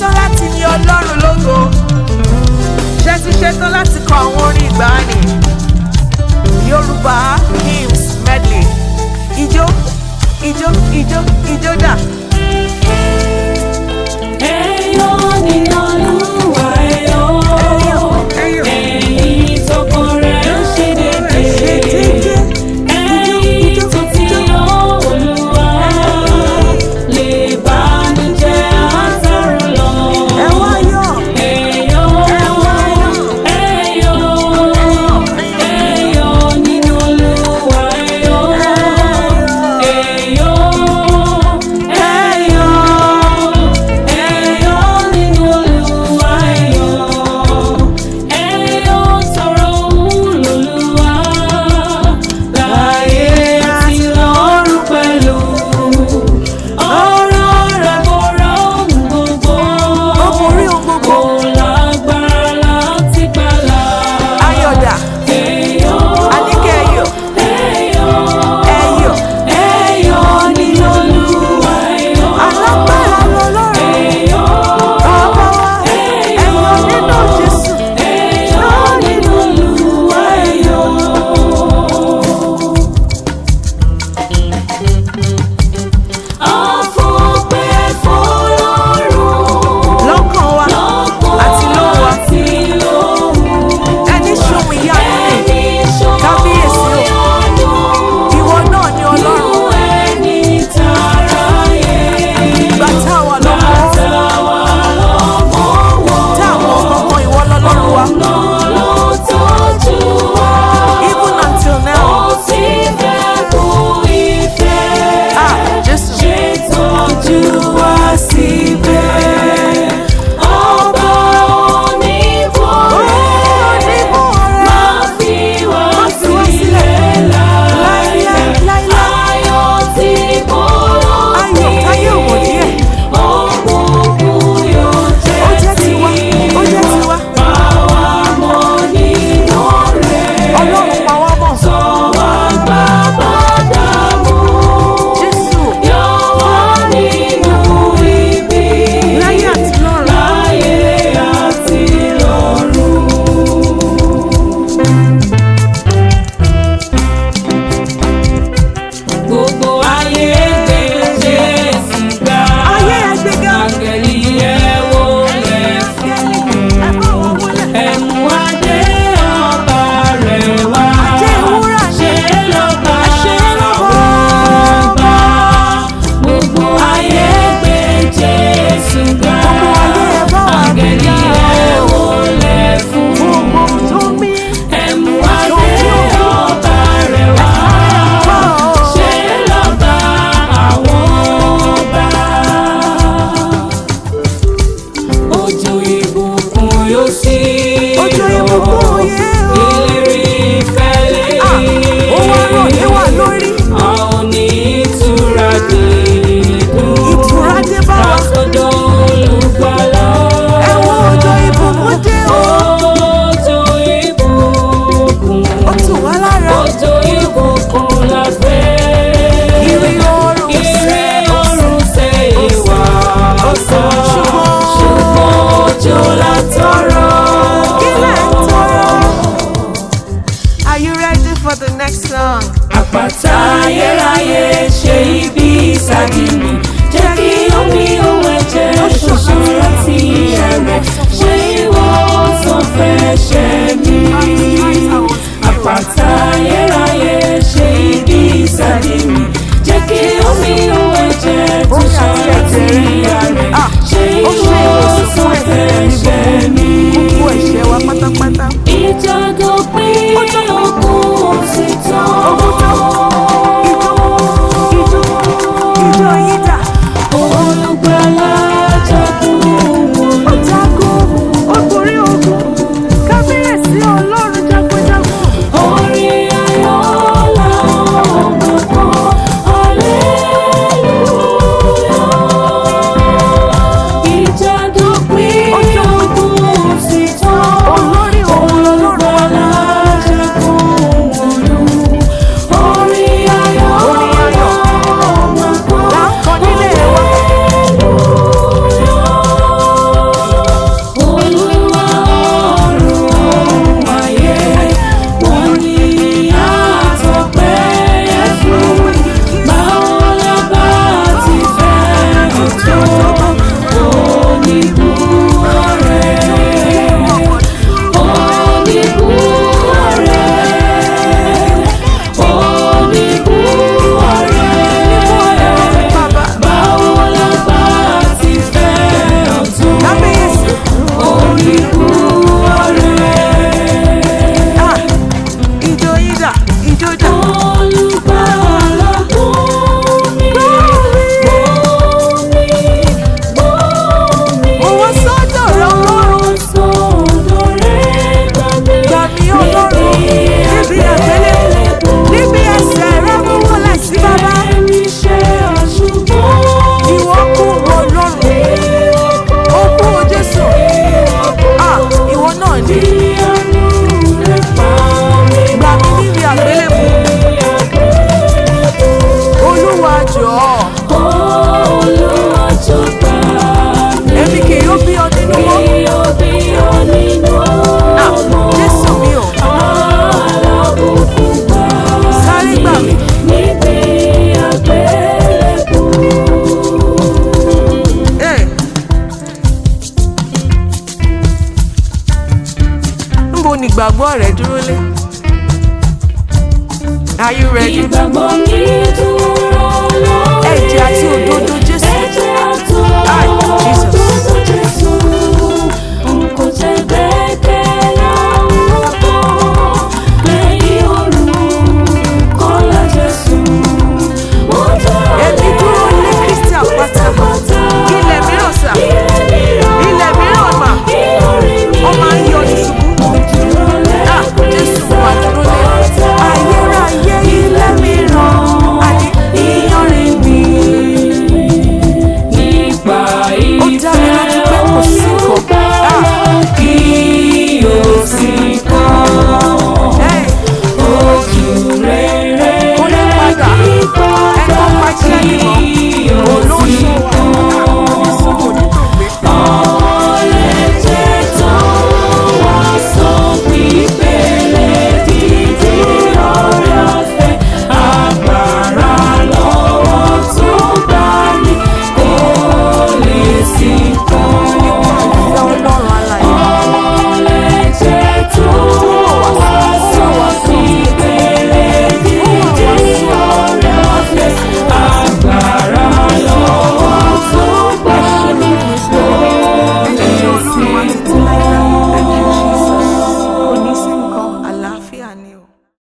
ṣetán láti ní Ọlọ́run lógo? Ṣé ti ṣetán láti kọ àwọn orin ìgbàanì? Yoruba hymns medley. Ijó, ijó, ijó, ijó dà. Ẹyọ nínú Olúwa ẹyọ. Ẹ̀yin tọkọ rẹ̀ ń ṣe déédéé. Ẹ̀yin tó ti yọ Olúwa lè bànújẹ́ àtàrò lọ. Ẹ wá yọ̀. Ẹyọ, ẹyọ, ẹyọ nínú Olúwa ẹyọ. Ẹyọ, ẹyọ, ẹyọ nínú Olúwa ẹyọ. Ẹyọ tọrọ òun lOlúwa láyé àti lọ́run pẹ̀lú. Ọ̀rọ̀ rẹ̀ borí ohun gbogbo. Ó borí ohun gbogbo. Ó lágbára láti gbàlà. Ayọ̀dà. Ẹyọ, Àníkẹ́ ẹyọ̀. ẹyọ, Ẹyọ̀. ẹyọ nínú Olúwa ẹyọ. Alágbára lọ́lọ́run. Ẹyọ, Bàbá wa. Ẹyọ̀ nínú Jésù. ẹyọ nínú Olúwa ẹyọ. Àfọpẹ́ f'Ọlọ́run Lọ́kàn wa àti lóhùn wa. àti lóhùn. Ẹni ṣohun ìyanu ni. Ẹni ṣohun Kábíyèsí o. ìyanu. Ìwọ náà ni Ọlọ́run. Nínú ẹni tàráyé. Ìgbà táwa lọ́mọ. Àtàwà lọ́mọ wọn. Táwọn kankan ìwọ lọ́lọ́run wa. Ọ̀nà ló tọ́jú wa. Even until now. Ó ti fẹ́ kú ìfẹ́. Ah, Jésù. Ṣètọ́jú wa síbẹ̀. Ọba oníbọ̀rẹ̀. Máa fi wá sílẹ̀ láíláí. Ayọ̀ tí kò Ayọ̀ táyé ò mọ̀ díẹ̀. òkùnkùn yóò jẹ́ Ó jẹ́ tiwa. Ó jẹ́ tiwa. Báwa mọ̀ nínú rẹ̀. Ọlọ́run pa wá mọ̀. Sọ wá gbà bàdàmú. Jésù. Yọ wá nínú ibi. Láyé àti lọ́run. Láyé àti lọ́run. Gbogbo ayé gbé Jésù ga. Ayé ẹgbẹ́gá. Áńgẹ́lì ẹ wólẹ̀ fún. Ẹ bá wọn wọlé. Ẹ̀mú adé ọba rẹ̀ wá. Adé ìwúrà ni. Ṣé lọ́ba Ṣé lọ́ba ọba. Gbogbo ayé gbé Jésù ga. Gbogbo ayé ẹ bá wa Áńgẹ́lì gbéga. ẹ wólẹ̀ fún. Gbogbo tó mí. Ẹ̀mú adé ọba rẹ̀ wá. Ṣé lọ́ba àwọn ọba. Òjò ìbùkún yóò sí. Òjò ìbùkún yé o. Ìlérí ìfẹ́ lẹ́yìn. Ó wá rọ̀ lé wa lórí. A ò ní ìtura dídùn. Ìtura dé bá wa. Látọ̀dọ̀ Olùgbàlà. Ẹ wo òjò ìbùkún dé o. Òjò ìbùkún. Ó tù wá lára. Òjò ìbùkún la fẹ́. Ìrì oòrùn Ìrì oòrùn ṣe ìwà ọ̀sán. Ṣùgbọ́n òjò la tọrọ. Kílẹ̀ ń tọrọ. Are you ready for the next song? Àpáta ayérayé ṣe ibi ìsàdì mi. Jẹ́ kí omi òun ẹ̀jẹ̀ ṣoṣo láti ẹ̀rẹ̀. Ṣé ìwòsàn fẹ́ ṣe mí? Àpáta ayérayé ṣe ibi ìsàdì mi. Jẹ́ kí omi òun ẹ̀jẹ̀ ṣoṣo láti ẹ̀rẹ̀. Ṣé ìwòsàn fẹ́ ṣe mí? Gbogbo ẹ̀ṣẹ̀ wa pátápátá. Ìjà dópin ogun sì tán. Ogun tán. Ijó. Ijó yìí dà. Olùgbàlà jagun. Ó jagun. Ó borí ogun. Kábíyèsí Ọlọ́run jagunjagun. Orin ayọ̀ you ready? Ìgbàgbọ́ mi dúró lórí Ẹ̀jẹ̀ àti òdodo Jésù. ẹ̀jẹ̀ àti Ai, Jesus. òdodo Jésù. N kò tẹ́ gbẹ́kẹ̀lé ohun kan lẹ́yìn olùkọ́lá Jésù. Mo dúró Èmi dúró lé Kristi àpáta. Ilẹ̀ mìíràn sà. Ilẹ̀ mìíràn mà. Ó máa ń yọ ní ṣubú. Jésù wà dúró lé. Ayérayé ilẹ̀ mìíràn. Àní ìyanrìn mi. Nípa Ó dá mi lójú pé kò sí nǹkan. kí o sì kàn Hey, ojú rere ó lè padà. kí Ẹ̀kọ́ pàṣẹ padà ni kí mọ́.